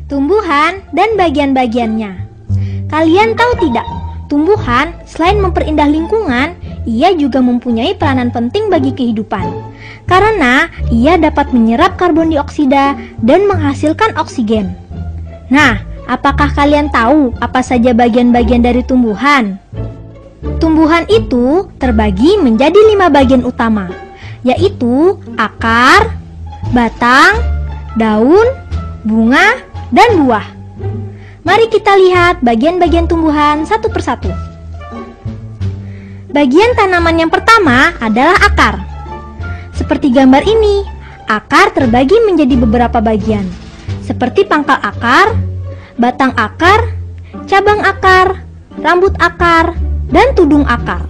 tumbuhan dan bagian-bagiannya. Kalian tahu tidak, tumbuhan selain memperindah lingkungan, ia juga mempunyai peranan penting bagi kehidupan. Karena ia dapat menyerap karbon dioksida dan menghasilkan oksigen. Nah, apakah kalian tahu apa saja bagian-bagian dari tumbuhan? Tumbuhan itu terbagi menjadi 5 bagian utama, yaitu akar, batang, daun, bunga, dan buah. Mari kita lihat bagian-bagian tumbuhan satu persatu. Bagian tanaman yang pertama adalah akar. Seperti gambar ini, akar terbagi menjadi beberapa bagian, seperti pangkal akar, batang akar, cabang akar, rambut akar, dan tudung akar.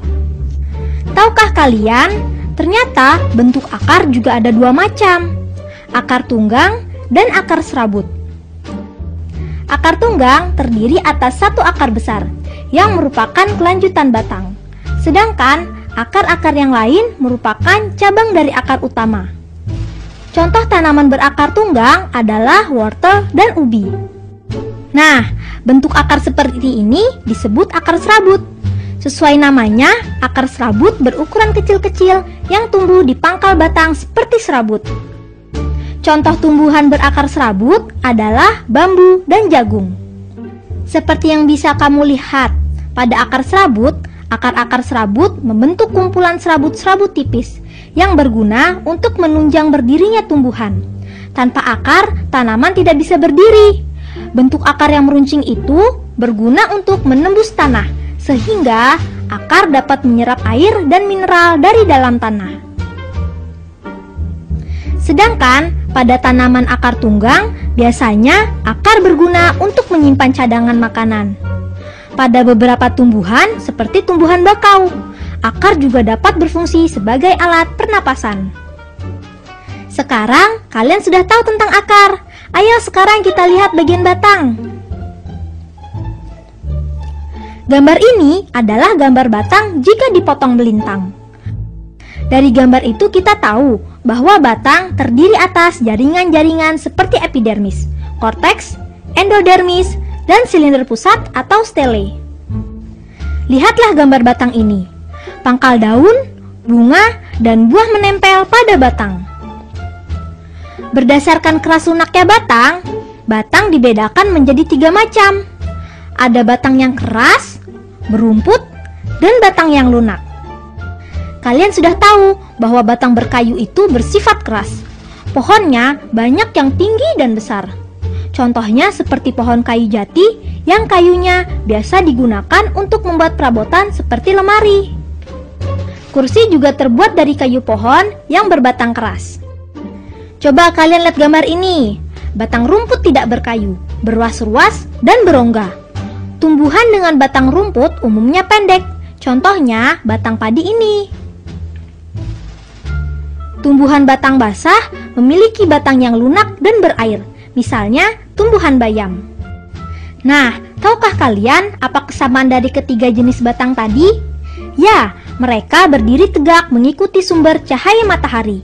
Tahukah kalian, ternyata bentuk akar juga ada 2 macam, akar tunggang dan akar serabut. Akar tunggang terdiri atas satu akar besar yang merupakan kelanjutan batang, sedangkan akar-akar yang lain merupakan cabang dari akar utama. Contoh tanaman berakar tunggang adalah wortel dan ubi. Nah, bentuk akar seperti ini disebut akar serabut. Sesuai namanya, akar serabut berukuran kecil-kecil yang tumbuh di pangkal batang seperti serabut. Contoh tumbuhan berakar serabut adalah bambu dan jagung. Seperti yang bisa kamu lihat, pada akar serabut, akar-akar serabut membentuk kumpulan serabut-serabut tipis yang berguna untuk menunjang berdirinya tumbuhan. Tanpa akar, tanaman tidak bisa berdiri. Bentuk akar yang meruncing itu berguna untuk menembus tanah, sehingga akar dapat menyerap air dan mineral dari dalam tanah. Sedangkan pada tanaman akar tunggang, biasanya akar berguna untuk menyimpan cadangan makanan. Pada beberapa tumbuhan, seperti tumbuhan bakau, akar juga dapat berfungsi sebagai alat pernapasan. Sekarang, kalian sudah tahu tentang akar. Ayo sekarang kita lihat bagian batang. Gambar ini adalah gambar batang jika dipotong belintang. Dari gambar itu kita tahu bahwa batang terdiri atas jaringan-jaringan seperti epidermis, korteks, endodermis, dan silinder pusat atau stele. Lihatlah gambar batang ini. Pangkal daun, bunga, dan buah menempel pada batang. Berdasarkan keras lunaknya batang, batang dibedakan menjadi 3 macam. Ada batang yang keras, berumput, dan batang yang lunak. Kalian sudah tahu bahwa batang berkayu itu bersifat keras. Pohonnya banyak yang tinggi dan besar. Contohnya seperti pohon kayu jati yang kayunya biasa digunakan untuk membuat perabotan seperti lemari. Kursi juga terbuat dari kayu pohon yang berbatang keras. Coba kalian lihat gambar ini. Batang rumput tidak berkayu, berruas-ruas, dan berongga. Tumbuhan dengan batang rumput umumnya pendek, contohnya batang padi ini. Tumbuhan batang basah memiliki batang yang lunak dan berair, misalnya tumbuhan bayam. Nah, tahukah kalian apa kesamaan dari ketiga jenis batang tadi? Ya, mereka berdiri tegak mengikuti sumber cahaya matahari.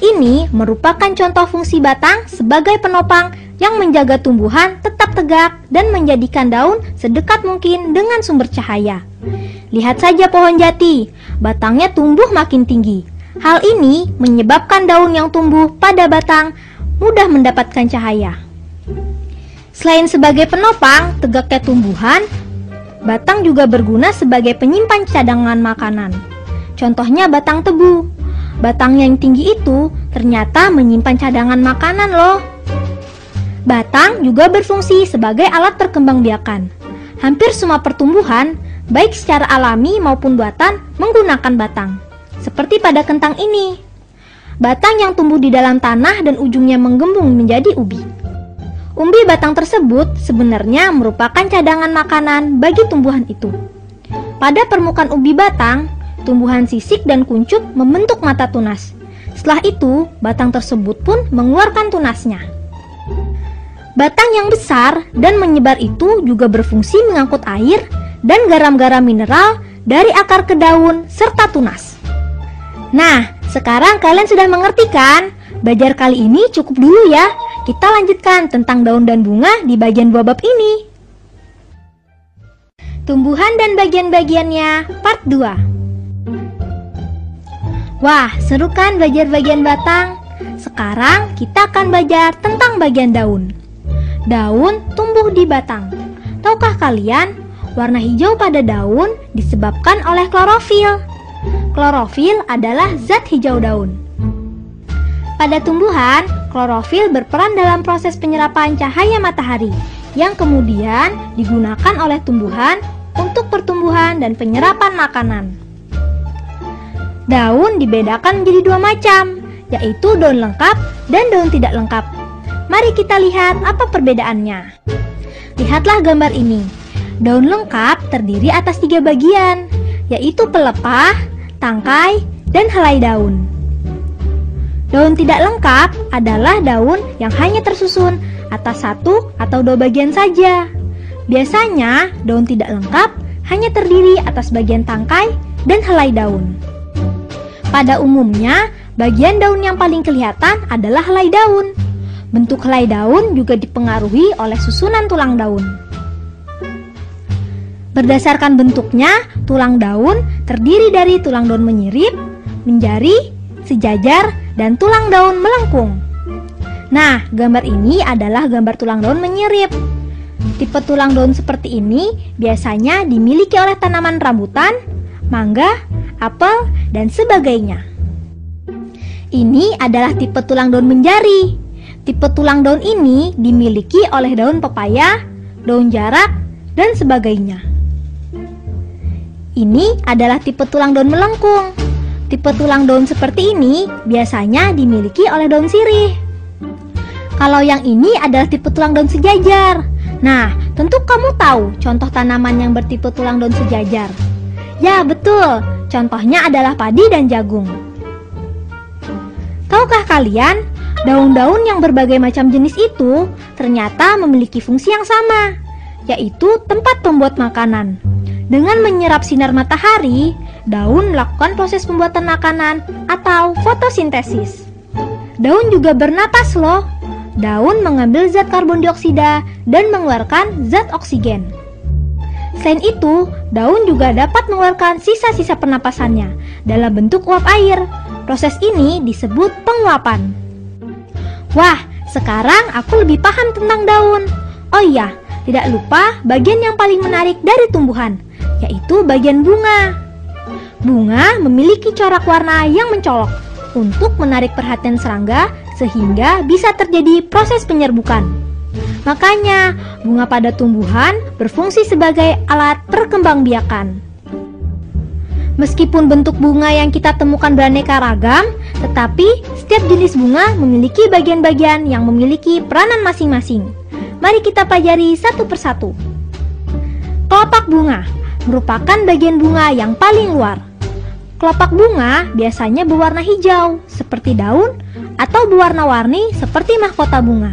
Ini merupakan contoh fungsi batang sebagai penopang yang menjaga tumbuhan tetap tegak dan menjadikan daun sedekat mungkin dengan sumber cahaya. Lihat saja pohon jati, batangnya tumbuh makin tinggi. Hal ini menyebabkan daun yang tumbuh pada batang mudah mendapatkan cahaya. Selain sebagai penopang tegaknya tumbuhan, batang juga berguna sebagai penyimpan cadangan makanan. Contohnya batang tebu. Batang yang tinggi itu ternyata menyimpan cadangan makanan loh. Batang juga berfungsi sebagai alat perkembangbiakan. Hampir semua pertumbuhan, baik secara alami maupun buatan, menggunakan batang. Seperti pada kentang ini. Batang yang tumbuh di dalam tanah dan ujungnya menggembung menjadi ubi. Umbi batang tersebut sebenarnya merupakan cadangan makanan bagi tumbuhan itu. Pada permukaan ubi batang, tumbuhan sisik dan kuncup membentuk mata tunas. Setelah itu, batang tersebut pun mengeluarkan tunasnya. Batang yang besar dan menyebar itu juga berfungsi mengangkut air dan garam-garam mineral dari akar ke daun serta tunas. Nah, sekarang kalian sudah mengerti kan? Belajar kali ini cukup dulu ya. kita lanjutkan tentang daun dan bunga di bagian buah bab ini. Tumbuhan dan bagian-bagiannya, part 2. Wah, seru kan belajar bagian batang? Sekarang kita akan belajar tentang bagian daun. Daun tumbuh di batang. Tahukah kalian, warna hijau pada daun disebabkan oleh klorofil. Klorofil adalah zat hijau daun. Pada tumbuhan, klorofil berperan dalam proses penyerapan cahaya matahari yang kemudian digunakan oleh tumbuhan untuk pertumbuhan dan penyerapan makanan. Daun dibedakan menjadi dua macam, yaitu daun lengkap dan daun tidak lengkap. Mari kita lihat apa perbedaannya. Lihatlah gambar ini. Daun lengkap terdiri atas 3 bagian, yaitu pelepah, tangkai, dan helai daun. Daun tidak lengkap adalah daun yang hanya tersusun atas 1 atau 2 bagian saja. Biasanya, daun tidak lengkap hanya terdiri atas bagian tangkai dan helai daun. Pada umumnya, bagian daun yang paling kelihatan adalah helai daun. Bentuk helai daun juga dipengaruhi oleh susunan tulang daun. Berdasarkan bentuknya, tulang daun terdiri dari tulang daun menyirip, menjari, sejajar, dan tulang daun melengkung. Nah, gambar ini adalah gambar tulang daun menyirip. Tipe tulang daun seperti ini biasanya dimiliki oleh tanaman rambutan, mangga, apel, dan sebagainya. Ini adalah tipe tulang daun menjari. Tipe tulang daun ini dimiliki oleh daun pepaya, daun jarak, dan sebagainya. Ini adalah tipe tulang daun melengkung. Tipe tulang daun seperti ini biasanya dimiliki oleh daun sirih. Kalau yang ini adalah tipe tulang daun sejajar. Nah, tentu kamu tahu contoh tanaman yang bertipe tulang daun sejajar. Ya, betul. Contohnya adalah padi dan jagung. Tahukah kalian, daun-daun yang berbagai macam jenis itu ternyata memiliki fungsi yang sama, yaitu tempat pembuat makanan. Dengan menyerap sinar matahari, daun melakukan proses pembuatan makanan atau fotosintesis. Daun juga bernapas loh. Daun mengambil zat karbon dioksida dan mengeluarkan zat oksigen. Selain itu, daun juga dapat mengeluarkan sisa-sisa pernapasannya dalam bentuk uap air. Proses ini disebut penguapan. Wah, sekarang aku lebih paham tentang daun. Oh iya, tidak lupa bagian yang paling menarik dari tumbuhan, yaitu bagian bunga. Bunga memiliki corak warna yang mencolok untuk menarik perhatian serangga sehingga bisa terjadi proses penyerbukan. Makanya, bunga pada tumbuhan berfungsi sebagai alat perkembangbiakan. Meskipun bentuk bunga yang kita temukan beraneka ragam, tetapi setiap jenis bunga memiliki bagian-bagian yang memiliki peranan masing-masing. Mari kita pelajari satu persatu. Kelopak bunga merupakan bagian bunga yang paling luar. Kelopak bunga biasanya berwarna hijau seperti daun atau berwarna-warni seperti mahkota bunga.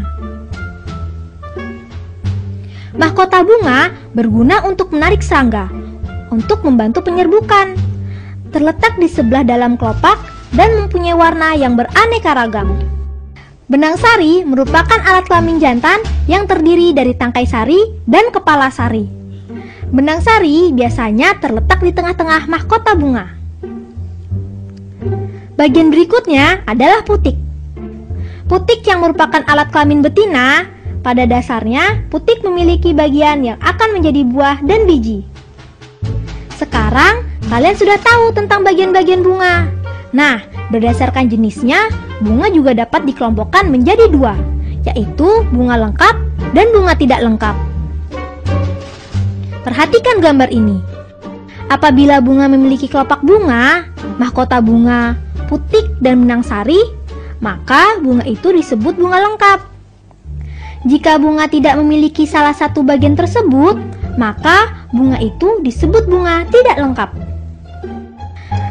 Mahkota bunga berguna untuk menarik serangga, untuk membantu penyerbukan. Terletak di sebelah dalam kelopak dan mempunyai warna yang beraneka ragam. Benang sari merupakan alat kelamin jantan yang terdiri dari tangkai sari dan kepala sari. Benang sari biasanya terletak di tengah-tengah mahkota bunga. Bagian berikutnya adalah putik. Putik yang merupakan alat kelamin betina, pada dasarnya putik memiliki bagian yang akan menjadi buah dan biji. Sekarang kalian sudah tahu tentang bagian-bagian bunga. Nah, berdasarkan jenisnya, bunga juga dapat dikelompokkan menjadi 2, yaitu bunga lengkap dan bunga tidak lengkap. Perhatikan gambar ini. Apabila bunga memiliki kelopak bunga, mahkota bunga, putik, dan benang sari, maka bunga itu disebut bunga lengkap. Jika bunga tidak memiliki salah satu bagian tersebut, maka bunga itu disebut bunga tidak lengkap.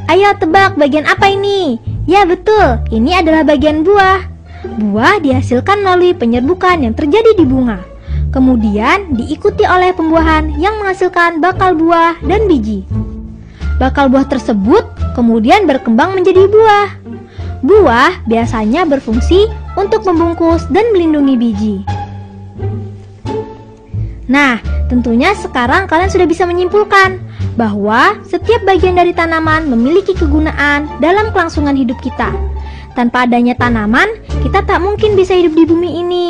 Ayo tebak bagian apa ini? Ya betul, ini adalah bagian buah. Buah dihasilkan melalui penyerbukan yang terjadi di bunga. Kemudian diikuti oleh pembuahan yang menghasilkan bakal buah dan biji. Bakal buah tersebut kemudian berkembang menjadi buah. Buah biasanya berfungsi untuk membungkus dan melindungi biji. Nah, tentunya sekarang kalian sudah bisa menyimpulkan bahwa setiap bagian dari tanaman memiliki kegunaan dalam kelangsungan hidup kita. Tanpa adanya tanaman, kita tak mungkin bisa hidup di bumi ini.